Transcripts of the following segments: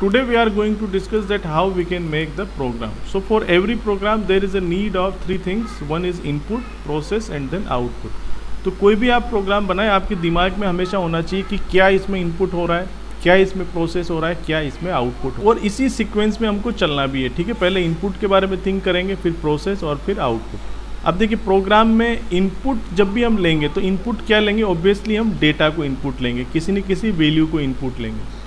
Today we are going to discuss that how we can make the program. So for every program there is a need of three things. One is input, process and then output. तो कोई भी आप programme बनाए आपके दिमाग में हमेशा होना चाहिए कि क्या इसमें इनपुट हो रहा है, क्या इसमें प्रोसेस हो रहा है, क्या इसमें आउटपुट, और इसी सीक्वेंस में हमको चलना भी है। ठीक है, पहले इनपुट के बारे में थिंक करेंगे, फिर प्रोसेस और फिर आउटपुट। अब देखिए प्रोग्राम में इनपुट जब भी हम लेंगे तो इनपुट क्या लेंगे, ऑब्वियसली हम डेटा को इनपुट लेंगे, किसी न किसी वैल्यू को इनपुट लेंगे।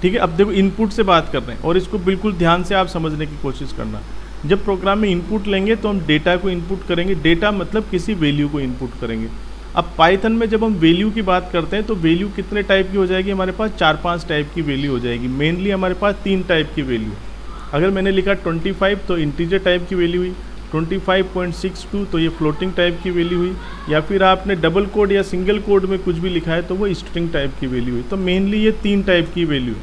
ठीक है, अब देखो इनपुट से बात कर रहे हैं और इसको बिल्कुल ध्यान से आप समझने की कोशिश करना। जब प्रोग्राम में इनपुट लेंगे तो हम डेटा को इनपुट करेंगे, डेटा मतलब किसी वैल्यू को इनपुट करेंगे। अब पाइथन में जब हम वैल्यू की बात करते हैं तो वैल्यू कितने टाइप की हो जाएगी, हमारे पास 4-5 टाइप की वैल्यू हो जाएगी। मेनली हमारे पास 3 टाइप की वैल्यू। अगर मैंने लिखा 25 तो इंटीजर टाइप की वैल्यू हुई, 25.62 तो ये फ्लोटिंग टाइप की वैल्यू हुई, या फिर आपने डबल कोड या सिंगल कोड में कुछ भी लिखा है तो वो स्ट्रिंग टाइप की वैल्यू हुई। तो मेनली ये 3 टाइप की वैल्यू,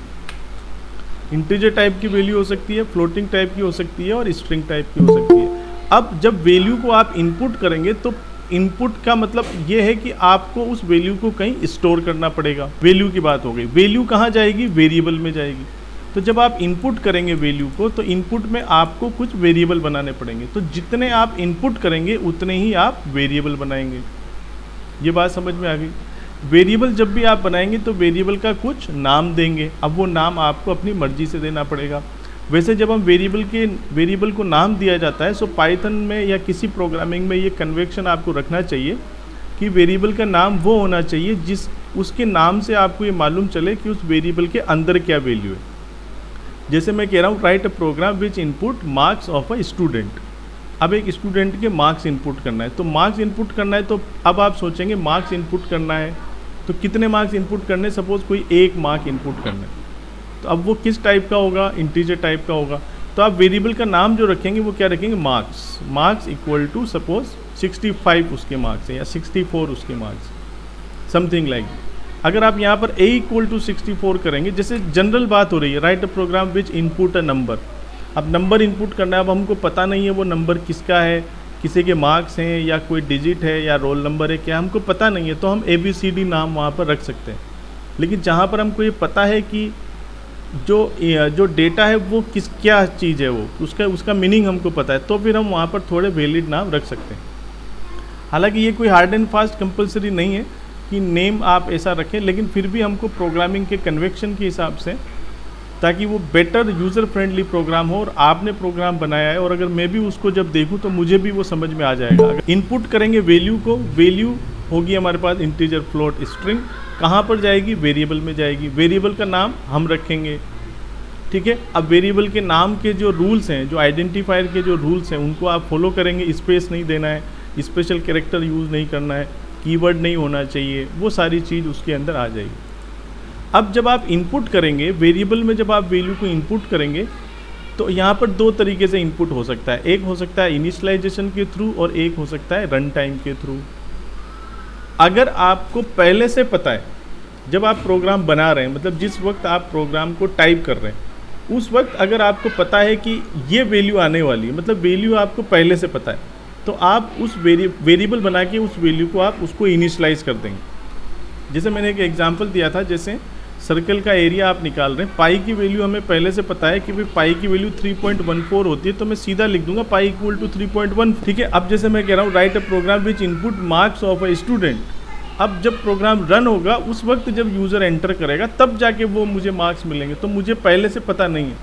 इंटीजर टाइप की वैल्यू हो सकती है, फ्लोटिंग टाइप की हो सकती है और स्ट्रिंग टाइप की हो सकती है। अब जब वैल्यू को आप इनपुट करेंगे तो इनपुट का मतलब ये है कि आपको उस वैल्यू को कहीं स्टोर करना पड़ेगा। वैल्यू की बात हो गई, वैल्यू कहाँ जाएगी, वेरिएबल में जाएगी। तो जब आप इनपुट करेंगे वैल्यू को तो इनपुट में आपको कुछ वेरिएबल बनाने पड़ेंगे। तो जितने आप इनपुट करेंगे उतने ही आप वेरिएबल बनाएंगे। ये बात समझ में आ गई। वेरिएबल जब भी आप बनाएंगे तो वेरिएबल का कुछ नाम देंगे। अब वो नाम आपको अपनी मर्जी से देना पड़ेगा। वैसे जब हम वेरिएबल को नाम दिया जाता है, सो पाइथन में या किसी प्रोग्रामिंग में ये कन्वेक्शन आपको रखना चाहिए कि वेरिएबल का नाम वो होना चाहिए जिस उसके नाम से आपको ये मालूम चले कि उस वेरिएबल के अंदर क्या वैल्यू है। जैसे मैं कह रहा हूँ write a program which input marks of a student. अब एक स्टूडेंट के मार्क्स इनपुट करना है, तो मार्क्स इनपुट करना है, तो अब आप सोचेंगे मार्क्स इनपुट करना है तो कितने मार्क्स इनपुट करने, सपोज कोई 1 मार्क इनपुट करना है, तो अब वो किस टाइप का होगा, इंटीजर टाइप का होगा। तो आप वेरिएबल का नाम जो रखेंगे वो क्या रखेंगे, मार्क्स इक्वल टू सपोज 65 उसके मार्क्स है या 64 उसके मार्क्स, समथिंग लाइक। अगर आप यहाँ पर a इक्वल टू 64 करेंगे, जैसे जनरल बात हो रही है, write a program which input a number. अब नंबर इनपुट करना है, अब हमको पता नहीं है वो नंबर किसका है, किसी के मार्क्स हैं या कोई डिजिट है या रोल नंबर है, क्या हमको पता नहीं है, तो हम ABCD नाम वहाँ पर रख सकते हैं। लेकिन जहाँ पर हमको ये पता है कि जो डेटा है वो क्या चीज़ है, वो उसका मीनिंग हमको पता है, तो फिर हम वहाँ पर थोड़े वैलिड नाम रख सकते हैं। हालांकि ये कोई हार्ड एंड फास्ट कंपलसरी नहीं है कि नेम आप ऐसा रखें, लेकिन फिर भी हमको प्रोग्रामिंग के कन्वेक्शन के हिसाब से, ताकि वो बेटर यूज़र फ्रेंडली प्रोग्राम हो, और आपने प्रोग्राम बनाया है और अगर मैं भी उसको जब देखूँ तो मुझे भी वो समझ में आ जाएगा। अगर इनपुट करेंगे वैल्यू को, वैल्यू होगी हमारे पास इंटीजर, फ्लोट, स्ट्रिंग, कहाँ पर जाएगी, वेरिएबल में जाएगी। वेरिएबल का नाम हम रखेंगे। ठीक है, अब वेरिएबल के नाम के जो रूल्स हैं, जो आइडेंटिफायर के जो रूल्स हैं, उनको आप फॉलो करेंगे। स्पेस नहीं देना है, स्पेशल कैरेक्टर यूज़ नहीं करना है, कीवर्ड नहीं होना चाहिए, वो सारी चीज़ उसके अंदर आ जाएगी। अब जब आप इनपुट करेंगे वेरिएबल में, जब आप वैल्यू को इनपुट करेंगे तो यहाँ पर 2 तरीके से इनपुट हो सकता है। एक हो सकता है इनिशियलाइजेशन के थ्रू और एक हो सकता है रन टाइम के थ्रू। अगर आपको पहले से पता है, जब आप प्रोग्राम बना रहे हैं, मतलब जिस वक्त आप प्रोग्राम को टाइप कर रहे हैं उस वक्त अगर आपको पता है कि ये वैल्यू आने वाली है, मतलब वैल्यू आपको पहले से पता है, तो आप उस वेरिएबल बना के उस वैल्यू को आप उसको इनिशियलाइज कर देंगे। जैसे मैंने एक एग्जांपल दिया था, जैसे सर्कल का एरिया आप निकाल रहे हैं, पाई की वैल्यू हमें पहले से पता है कि भाई पाई की वैल्यू 3.14 होती है, तो मैं सीधा लिख दूंगा पाई इक्वल टू 3.1। ठीक है, अब जैसे मैं कह रहा हूँ write a program which input marks of a student. अब जब प्रोग्राम रन होगा उस वक्त जब यूज़र एंटर करेगा तब जाके वो मुझे मार्क्स मिलेंगे, तो मुझे पहले से पता नहीं है।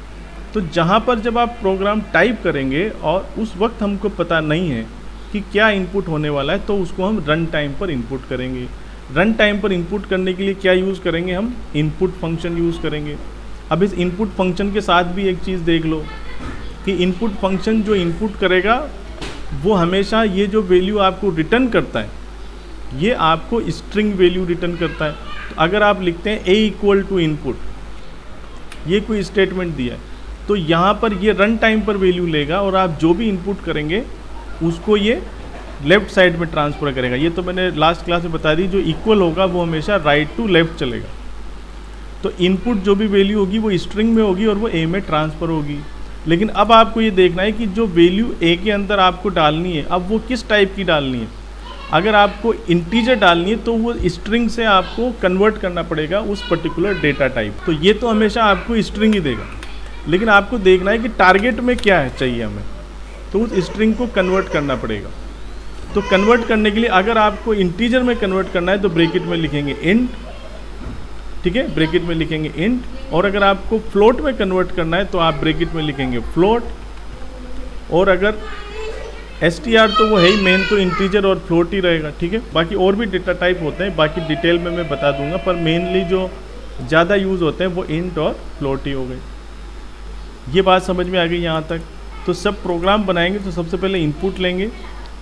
तो जहाँ पर जब आप प्रोग्राम टाइप करेंगे और उस वक्त हमको पता नहीं है कि क्या इनपुट होने वाला है, तो उसको हम रन टाइम पर इनपुट करेंगे। रन टाइम पर इनपुट करने के लिए क्या यूज़ करेंगे, हम इनपुट फंक्शन यूज़ करेंगे। अब इस इनपुट फंक्शन के साथ भी एक चीज़ देख लो कि इनपुट फंक्शन जो इनपुट करेगा वो हमेशा ये जो वैल्यू आपको रिटर्न करता है, ये आपको स्ट्रिंग वैल्यू रिटर्न करता है। तो अगर आप लिखते हैं a इक्वल टू इनपुट, ये कोई स्टेटमेंट दिया है, तो यहाँ पर ये रन टाइम पर वैल्यू लेगा और आप जो भी इनपुट करेंगे उसको ये लेफ़्ट साइड में ट्रांसफ़र करेगा। ये तो मैंने लास्ट क्लास में बता दी, जो इक्वल होगा वो हमेशा राइट टू लेफ़्ट चलेगा। तो इनपुट जो भी वैल्यू होगी वो स्ट्रिंग में होगी और वो a में ट्रांसफ़र होगी। लेकिन अब आपको ये देखना है कि जो वैल्यू a के अंदर आपको डालनी है, अब वो किस टाइप की डालनी है। अगर आपको इंटीजर डालनी है तो वो स्ट्रिंग से आपको कन्वर्ट करना पड़ेगा उस पर्टिकुलर डेटा टाइप। तो ये तो हमेशा आपको स्ट्रिंग ही देगा, लेकिन आपको देखना है कि टारगेट में क्या है चाहिए हमें, तो उस स्ट्रिंग को कन्वर्ट करना पड़ेगा। तो कन्वर्ट करने के लिए अगर आपको इंटीजर में कन्वर्ट करना है तो ब्रैकेट में लिखेंगे इंट, ठीक है, ब्रैकेट में लिखेंगे इंट। और अगर आपको फ्लोट में कन्वर्ट करना है तो आप ब्रैकेट में लिखेंगे फ्लोट। और अगर str तो वो है ही मेन, तो इंटीजर और फ्लोट ही रहेगा, ठीक है। बाकी और भी डेटा टाइप होते हैं, बाकी डिटेल में मैं बता दूंगा, पर मेनली जो ज़्यादा यूज़ होते हैं वो इंट और फ्लोट ही हो गए। ये बात समझ में आ गई यहाँ तक। तो सब प्रोग्राम बनाएंगे तो सबसे पहले इनपुट लेंगे,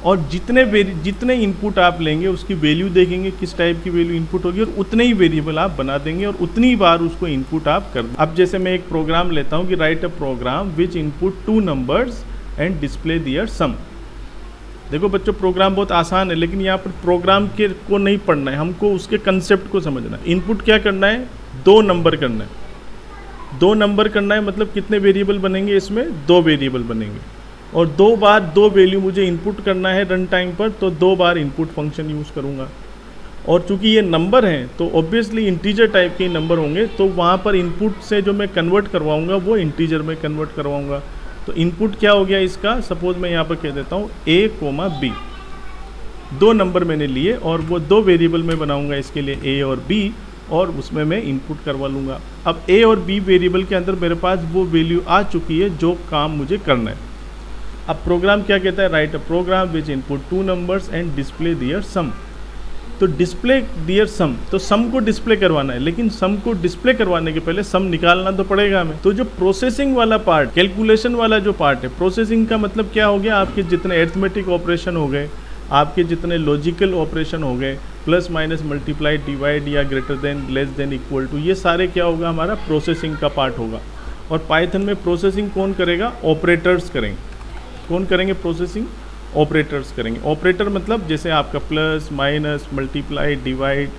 और जितने इनपुट आप लेंगे उसकी वैल्यू देखेंगे किस टाइप की वैल्यू इनपुट होगी, और उतने ही वेरिएबल आप बना देंगे और उतनी बार उसको इनपुट आप कर देंगे। अब जैसे मैं एक प्रोग्राम लेता हूँ कि write a program which input 2 numbers and display their sum. देखो बच्चों, प्रोग्राम बहुत आसान है, लेकिन यहाँ पर प्रोग्राम के को नहीं पढ़ना है, हमको उसके कंसेप्ट को समझना है। इनपुट क्या करना है, 2 नंबर करना है। 2 नंबर करना है मतलब कितने वेरिएबल बनेंगे इसमें, 2 वेरिएबल बनेंगे। और 2 बार 2 वैल्यू मुझे इनपुट करना है रन टाइम पर, तो 2 बार इनपुट फंक्शन यूज़ करूँगा। और चूंकि ये नंबर हैं तो ऑब्वियसली इंटीजर टाइप के नंबर होंगे, तो वहाँ पर इनपुट से जो मैं कन्वर्ट करवाऊँगा वो इंटीजर में कन्वर्ट करवाऊँगा। तो इनपुट क्या हो गया इसका, सपोज मैं यहाँ पर कह देता हूँ a, b। 2 नंबर मैंने लिए और वो 2 वेरिएबल में बनाऊँगा इसके लिए a और b, और उसमें मैं इनपुट करवा लूँगा। अब a और b वेरिएबल के अंदर मेरे पास वो वैल्यू आ चुकी है जो काम मुझे करना है। अब प्रोग्राम क्या कहता है, write a program which input 2 numbers and display their sum. तो डिस्प्ले दियर सम, तो सम को डिस्प्ले करवाना है, लेकिन सम को डिस्प्ले करवाने के पहले सम निकालना तो पड़ेगा हमें। तो जो प्रोसेसिंग वाला पार्ट, कैलकुलेशन वाला जो पार्ट है, प्रोसेसिंग का मतलब क्या हो गया, आपके जितने अरिथमेटिक ऑपरेशन हो गए, आपके जितने लॉजिकल ऑपरेशन हो गए, प्लस माइनस मल्टीप्लाई डिवाइड या greater than less than equal to, ये सारे क्या होगा, हमारा प्रोसेसिंग का पार्ट होगा। और पाइथन में प्रोसेसिंग कौन करेगा, ऑपरेटर्स करेंगे। कौन करेंगे प्रोसेसिंग, ऑपरेटर्स करेंगे। ऑपरेटर मतलब जैसे आपका plus minus multiply divide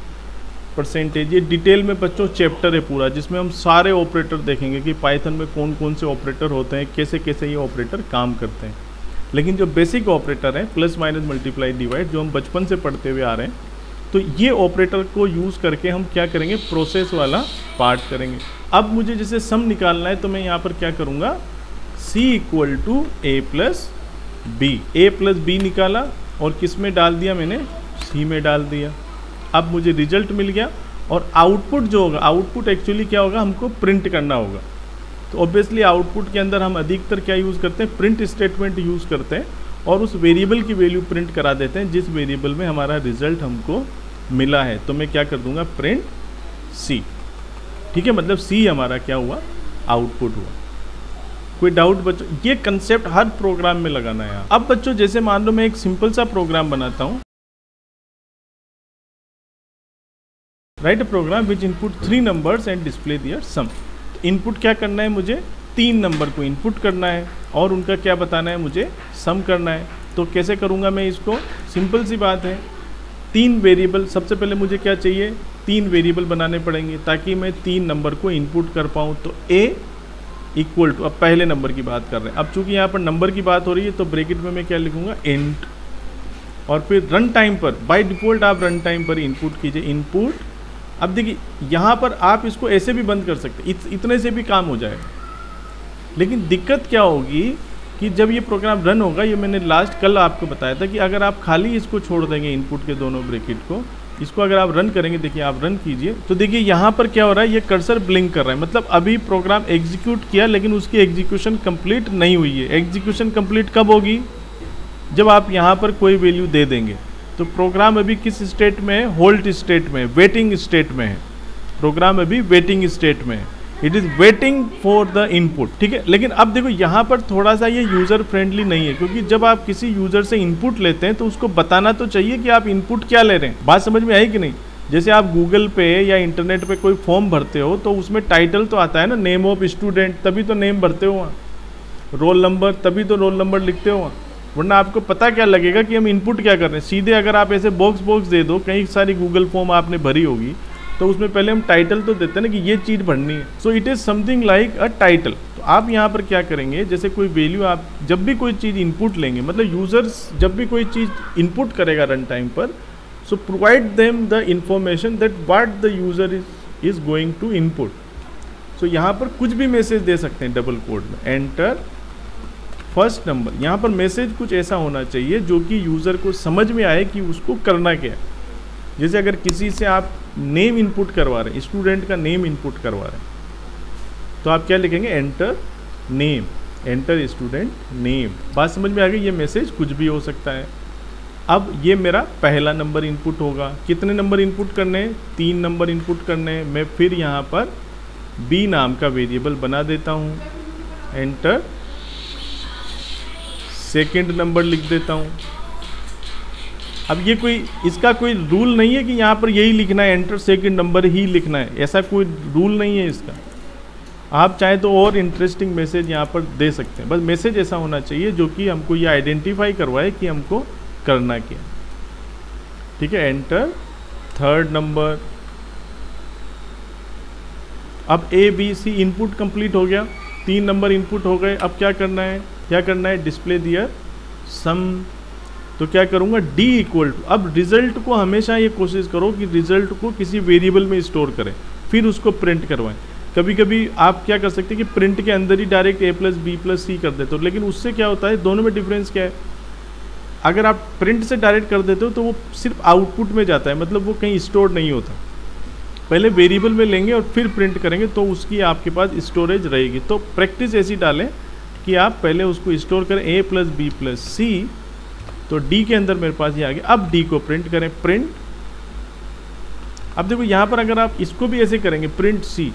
percentage, ये डिटेल में बच्चों चैप्टर है पूरा, जिसमें हम सारे ऑपरेटर देखेंगे कि पाइथन में कौन कौन से ऑपरेटर होते हैं, कैसे कैसे ये ऑपरेटर काम करते हैं। लेकिन जो बेसिक ऑपरेटर है प्लस माइनस मल्टीप्लाई डिवाइड, जो हम बचपन से पढ़ते हुए आ रहे हैं, तो ये ऑपरेटर को यूज़ करके हम क्या करेंगे, प्रोसेस वाला पार्ट करेंगे। अब मुझे जैसे सम निकालना है तो मैं यहाँ पर क्या करूँगा, c equal to a plus B निकाला और किस में डाल दिया मैंने, c में डाल दिया। अब मुझे रिजल्ट मिल गया। और आउटपुट जो होगा, आउटपुट एक्चुअली क्या होगा, हमको प्रिंट करना होगा। तो ऑब्वियसली आउटपुट के अंदर हम अधिकतर क्या यूज़ करते हैं, प्रिंट स्टेटमेंट यूज़ करते हैं, और उस वेरिएबल की वैल्यू प्रिंट करा देते हैं जिस वेरिएबल में हमारा रिजल्ट हमको मिला है। तो मैं क्या कर दूंगा, प्रिंट c, ठीक है, मतलब c हमारा क्या हुआ, आउटपुट हुआ। कोई डाउट बच्चों, ये कंसेप्ट हर प्रोग्राम में लगाना है। अब बच्चों जैसे मान लो मैं एक सिंपल सा प्रोग्राम बनाता हूँ, write a program which input 3 numbers and display their sum. Input क्या करना है, मुझे 3 नंबर को इनपुट करना है और उनका क्या बताना है, मुझे सम करना है। तो कैसे करूँगा मैं इसको, सिंपल सी बात है, 3 वेरिएबल, सबसे पहले मुझे क्या चाहिए, 3 वेरिएबल बनाने पड़ेंगे ताकि मैं 3 नंबर को इनपुट कर पाऊँ। तो a इक्वल टू, अब पहले नंबर की बात कर रहे हैं, अब चूंकि यहाँ पर नंबर की बात हो रही है तो ब्रैकेट में मैं क्या लिखूंगा, इंट। और फिर रन टाइम पर, बाय डिफ़ॉल्ट आप रन टाइम पर इनपुट कीजिए, इनपुट। अब देखिए यहाँ पर आप इसको ऐसे भी बंद कर सकते, इतने से भी काम हो जाएगा। लेकिन दिक्कत क्या होगी कि जब ये प्रोग्राम रन होगा, ये मैंने लास्ट कल आपको बताया था कि अगर आप खाली इसको छोड़ देंगे इनपुट के दोनों ब्रैकेट को, इसको अगर आप रन करेंगे, देखिए आप रन कीजिए तो देखिए यहाँ पर क्या हो रहा है, ये कर्सर ब्लिंक कर रहा है, मतलब अभी प्रोग्राम एग्जीक्यूट किया लेकिन उसकी एग्जीक्यूशन कंप्लीट नहीं हुई है। एग्जीक्यूशन कंप्लीट कब होगी, जब आप यहाँ पर कोई वैल्यू दे देंगे। तो प्रोग्राम अभी किस स्टेट में है, होल्ड स्टेट में, वेटिंग स्टेट में है। प्रोग्राम अभी वेटिंग स्टेट में है, it is waiting for the input, ठीक है। लेकिन अब देखो यहाँ पर थोड़ा सा ये यूज़र फ्रेंडली नहीं है, क्योंकि जब आप किसी यूज़र से इनपुट लेते हैं तो उसको बताना तो चाहिए कि आप इनपुट क्या ले रहे हैं। बात समझ में आई कि नहीं। जैसे आप गूगल पे या इंटरनेट पे कोई फॉर्म भरते हो तो उसमें टाइटल तो आता है ना, नेम ऑफ स्टूडेंट, तभी तो नेम भरते हो वहाँ, रोल नंबर, तभी तो रोल नंबर लिखते हो वहाँ, वरना आपको पता क्या लगेगा कि हम इनपुट क्या कर रहे हैं। सीधे अगर आप ऐसे बॉक्स दे दो, कई सारी गूगल फॉर्म आपने भरी होगी, तो उसमें पहले हम टाइटल तो देते हैं ना कि ये चीज़ भरनी है। So it is something like a title. तो आप यहाँ पर क्या करेंगे, जैसे कोई वैल्यू आप जब भी कोई चीज़ इनपुट लेंगे, मतलब यूज़र्स जब भी कोई चीज़ इनपुट करेगा रन टाइम पर, so provide them the information that what the user is going to input. So यहाँ पर कुछ भी मैसेज दे सकते हैं डबल कोड में, एंटर फर्स्ट नंबर। यहाँ पर मैसेज कुछ ऐसा होना चाहिए जो कि यूज़र को समझ में आए कि उसको करना क्या है। जैसे अगर किसी से आप नेम इनपुट करवा रहे हैं, स्टूडेंट का नेम इनपुट करवा रहे हैं, तो आप क्या लिखेंगे, enter name, enter student name. बात समझ में आ गई। ये मैसेज कुछ भी हो सकता है। अब ये मेरा पहला नंबर इनपुट होगा। कितने नंबर इनपुट करने हैं, 3 नंबर इनपुट करने हैं। मैं फिर यहाँ पर बी नाम का वेरिएबल बना देता हूँ, एंटर सेकेंड नंबर लिख देता हूँ। अब ये कोई इसका कोई रूल नहीं है कि यहाँ पर यही लिखना है, एंटर सेकेंड नंबर ही लिखना है, ऐसा कोई रूल नहीं है इसका। आप चाहे तो और इंटरेस्टिंग मैसेज यहाँ पर दे सकते हैं, बस मैसेज ऐसा होना चाहिए जो कि हमको ये आइडेंटिफाई करवाए कि हमको करना क्या। ठीक है, एंटर थर्ड नंबर। अब A B C input complete हो गया, 3 नंबर इनपुट हो गए। अब क्या करना है, डिस्प्ले दियर सम। तो क्या करूँगा, डी इक्वल टू। अब रिजल्ट को हमेशा ये कोशिश करो कि रिजल्ट को किसी वेरिएबल में स्टोर करें, फिर उसको प्रिंट करवाएं। कभी कभी आप क्या कर सकते हैं कि प्रिंट के अंदर ही डायरेक्ट a + b + c कर देते हो, लेकिन उससे क्या होता है, दोनों में डिफरेंस क्या है। अगर आप प्रिंट से डायरेक्ट कर देते हो तो वो सिर्फ आउटपुट में जाता है, मतलब वो कहीं स्टोर नहीं होता। पहले वेरिएबल में लेंगे और फिर प्रिंट करेंगे तो उसकी आपके पास स्टोरेज रहेगी। तो प्रैक्टिस ऐसी डालें कि आप पहले उसको स्टोर करें a + b + c। तो d के अंदर मेरे पास ये आ गया। अब d को प्रिंट करें, प्रिंट। अब देखो यहाँ पर अगर आप इसको भी ऐसे करेंगे, प्रिंट c,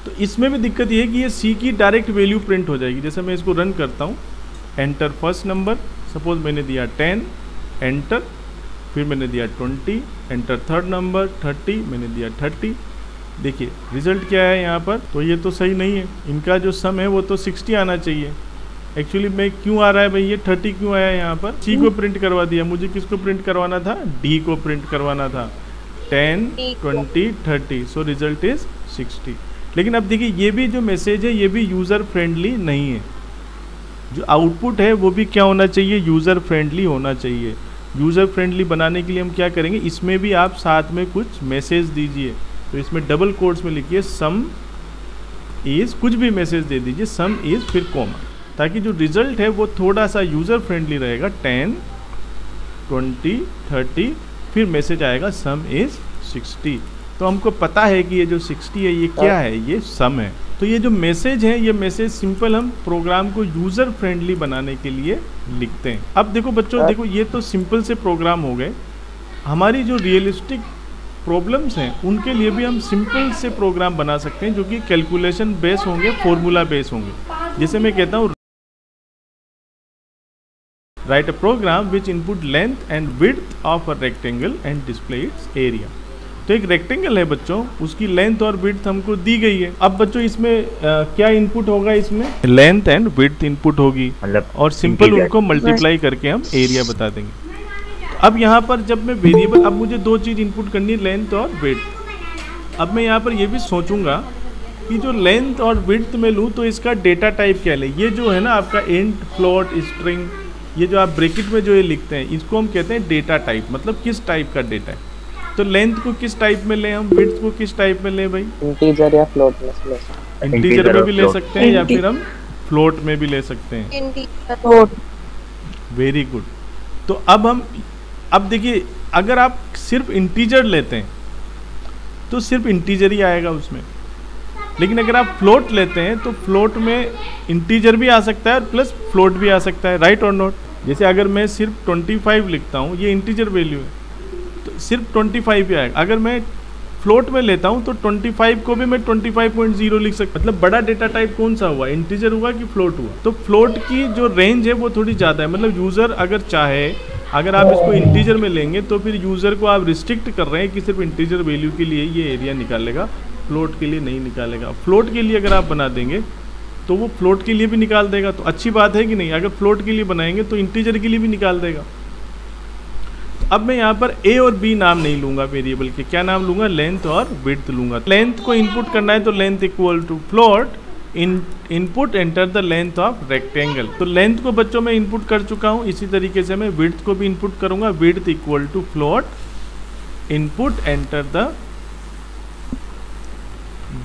तो इसमें भी दिक्कत ये है कि ये c की डायरेक्ट वैल्यू प्रिंट हो जाएगी। जैसे मैं इसको रन करता हूँ, एंटर फर्स्ट नंबर, सपोज मैंने दिया 10, एंटर, फिर मैंने दिया 20, एंटर थर्ड नंबर 30, मैंने दिया 30। देखिए रिजल्ट क्या है यहाँ पर, तो ये तो सही नहीं है। इनका जो सम है वो तो 60 आना चाहिए। एक्चुअली मैं क्यों आ रहा है भाई, ये 30 क्यों आया यहाँ पर, सी को प्रिंट करवा दिया। मुझे किसको प्रिंट करवाना था, डी को प्रिंट करवाना था। 10, 20, 30, सो रिजल्ट इज 60। लेकिन अब देखिए ये भी जो मैसेज है ये भी यूज़र फ्रेंडली नहीं है। जो आउटपुट है वो भी क्या होना चाहिए, यूज़र फ्रेंडली होना चाहिए। यूज़र फ्रेंडली बनाने के लिए हम क्या करेंगे, इसमें भी आप साथ में कुछ मैसेज दीजिए। तो इसमें डबल कोट्स में लिखिए सम इज़, कुछ भी मैसेज दे दीजिए, सम इज़ फिर कॉमा, ताकि जो रिजल्ट है वो थोड़ा सा यूज़र फ्रेंडली रहेगा। 10, 20, 30, फिर मैसेज आएगा सम इज़ 60। तो हमको पता है कि ये जो 60 है ये क्या है, ये सम है। तो ये जो मैसेज है, ये मैसेज सिंपल हम प्रोग्राम को यूज़र फ्रेंडली बनाने के लिए लिखते हैं। अब देखो बच्चों, देखो ये तो सिंपल से प्रोग्राम हो गए। हमारी जो रियलिस्टिक प्रॉब्लम्स हैं उनके लिए भी हम सिंपल से प्रोग्राम बना सकते हैं जो कि कैलकुलेशन बेस होंगे, फॉर्मूला बेस होंगे। जैसे मैं कहता हूँ write a program which input length and width of a rectangle and display its area. तो एक रेक्टेंगल है बच्चों, उसकी लेंथ और विड्थ हमको दी गई है। अब बच्चों इसमें क्या इनपुट होगा, इसमें लेंथ एंड विड्थ इनपुट होगी, और सिंपल उनको मल्टीप्लाई करके हम एरिया बता देंगे। अब यहाँ पर जब मैं वेरिएबल, अब मुझे 2 चीज़ इनपुट करनी है, लेंथ और विड्थ। अब मैं यहाँ पर ये भी सोचूंगा कि जो लेंथ और विड्थ में लूँ तो इसका डेटा टाइप क्या ले। ये जो है ना आपका इंट, फ्लोट, स्ट्रिंग, ये जो आप ब्रैकेट में जो ये लिखते हैं इसको हम कहते हैं डेटा टाइप, मतलब किस टाइप का डेटा है। तो लेंथ को किस टाइप में लें हम, विड्थ को किस टाइप में लें भाई, इंटीजर या फ्लोट में ले सकते हैं। इंटीजर में भी ले सकते हैं या फिर हम फ्लोट में भी ले सकते हैं। Very good. तो अब देखिए, अगर आप सिर्फ इंटीजर लेते हैं तो सिर्फ इंटीजर ही आएगा उसमें, लेकिन अगर आप फ्लोट लेते हैं तो फ्लोट में इंटीजर भी आ सकता है और प्लस फ्लोट भी आ सकता है, राइट और नॉट। जैसे अगर मैं सिर्फ 25 लिखता हूँ, ये इंटीजर वैल्यू है तो सिर्फ 25 ही आएगा। अगर मैं फ्लोट में लेता हूँ तो 25 को भी मैं 25.0 लिख सकता। मतलब बड़ा डेटा टाइप कौन सा हुआ, इंटीजर हुआ कि फ्लोट हुआ। तो फ्लोट की जो रेंज है वो थोड़ी ज़्यादा है। मतलब यूज़र अगर चाहे, अगर आप इसको इंटीजर में लेंगे तो फिर यूज़र को आप रिस्ट्रिक्ट कर रहे हैं कि सिर्फ इंटीजर वैल्यू के लिए ये एरिया निकालेगा, फ्लोट के लिए नहीं निकालेगा। फ्लोट के लिए अगर आप बना देंगे तो वो फ्लोट के लिए भी निकाल देगा, तो अच्छी बात है कि नहीं। अगर फ्लोट के लिए बनाएंगे तो इंटीजर के लिए भी निकाल देगा। अब मैं यहाँ पर a और b नाम नहीं लूंगा वेरिएबल के, क्या नाम लूंगा, लेंथ और विड्थ लूंगा। लेंथ को इनपुट करना है तो length equal to float input enter the length of rectangle. तो लेंथ को बच्चों में इनपुट कर चुका हूँ, इसी तरीके से मैं विड्थ को भी इनपुट करूंगा। Width equal to float input enter the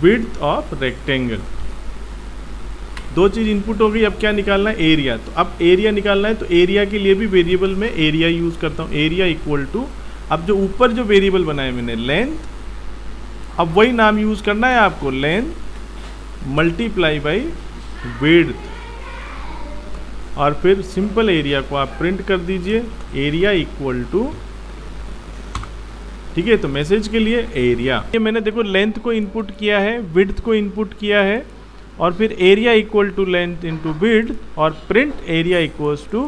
width of rectangle. दो चीज इनपुट हो गई। अब क्या निकालना है, एरिया। तो अब एरिया निकालना है तो एरिया के लिए भी वेरिएबल में एरिया यूज करता हूँ। एरिया इक्वल टू, अब जो ऊपर जो वेरिएबल बनाया मैंने लेंथ, अब वही नाम यूज करना है आपको, लेंथ मल्टीप्लाई बाई विड्थ, और फिर सिंपल एरिया को आप प्रिंट कर दीजिए, एरिया इक्वल टू, ठीक है। तो मैसेज के लिए एरिया, ये मैंने देखो लेंथ को इनपुट किया है, विड्थ को इनपुट किया है, और फिर area equal to length into width, और print area equals to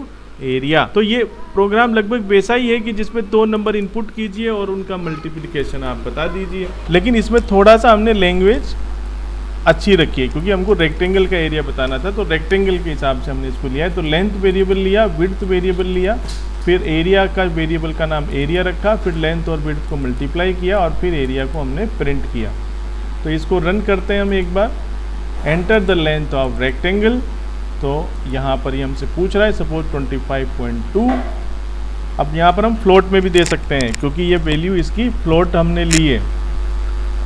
area. तो ये प्रोग्राम लगभग वैसा ही है कि जिसमें 2 नंबर इनपुट कीजिए और उनका मल्टीप्लिकेशन आप बता दीजिए। लेकिन इसमें थोड़ा सा हमने लैंग्वेज अच्छी रखी है क्योंकि हमको रेक्टेंगल का एरिया बताना था, तो रेक्टेंगल के हिसाब से हमने इसको लिया है। तो लेंथ वेरिएबल लिया, विड्थ वेरिएबल लिया, फिर एरिया का वेरिएबल का नाम एरिया रखा, फिर लेंथ और विड्थ को मल्टीप्लाई किया, और फिर एरिया को हमने प्रिंट किया। तो इसको रन करते हैं हम एक बार। Enter the length of rectangle, तो यहाँ पर ये हमसे पूछ रहा है सपोज 25.2। अब यहाँ पर हम फ्लोट में भी दे सकते हैं क्योंकि ये वैल्यू इसकी फ्लोट हमने ली है,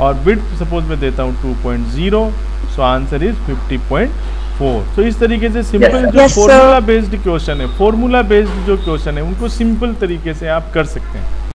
और विड्थ सपोज मैं देता हूँ 2.0, सो आंसर इज 50.4। तो इस तरीके से सिंपल जो फॉर्मूला बेस्ड क्वेश्चन है, फॉर्मूला बेस्ड जो क्वेश्चन है उनको सिंपल तरीके से आप कर सकते हैं।